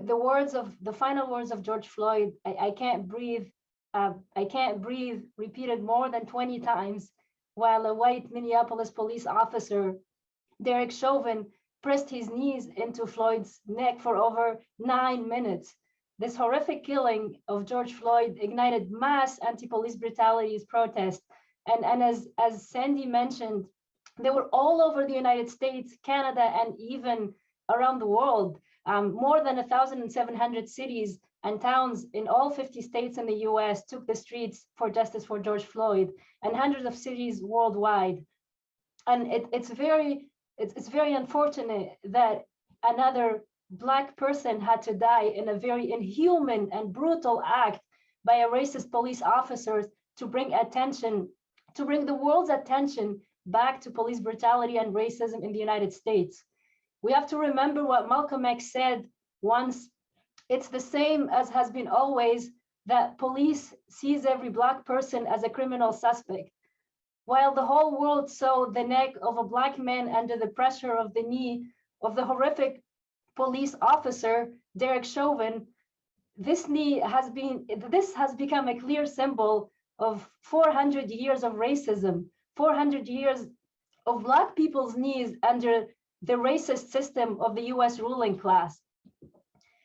the final words of George Floyd, I can't breathe, repeated more than 20 times, while a white Minneapolis police officer, Derek Chauvin, pressed his knees into Floyd's neck for over 9 minutes. This horrific killing of George Floyd ignited mass anti-police brutalities protests. And as Sandy mentioned, they were all over the United States, Canada, and even around the world. More than 1,700 cities and towns in all 50 states in the US took the streets for justice for George Floyd, and hundreds of cities worldwide. And it's very unfortunate that another Black person had to die in a very inhuman and brutal act by a racist police officers to bring the world's attention back to police brutality and racism in the United States. We have to remember what Malcolm X said once: it's the same as has been always, that police sees every Black person as a criminal suspect. While the whole world saw the neck of a Black man under the pressure of the knee of the horrific police officer, Derek Chauvin, this has become a clear symbol of 400 years of racism, 400 years of Black people's knees under the racist system of the US ruling class.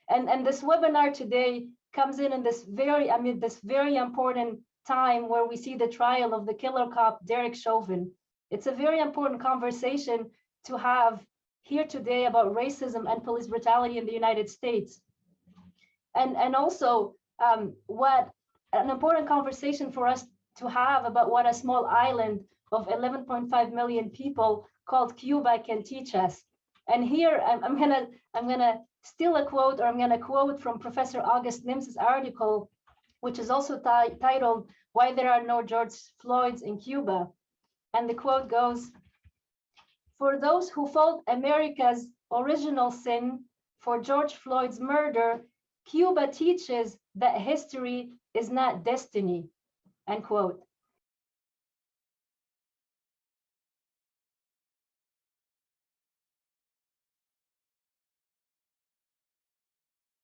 And this webinar today comes in this very important time where we see the trial of the killer cop, Derek Chauvin. It's a very important conversation to have here today about racism and police brutality in the United States. And also what an important conversation for us to have about what a small island of 11.5 million people called Cuba can teach us. And here I'm gonna steal a quote, or I'm gonna quote from Professor August Nims's article, which is also titled "Why There Are No George Floyds in Cuba." And the quote goes, "For those who fault America's original sin for George Floyd's murder, Cuba teaches that history is not destiny," end quote.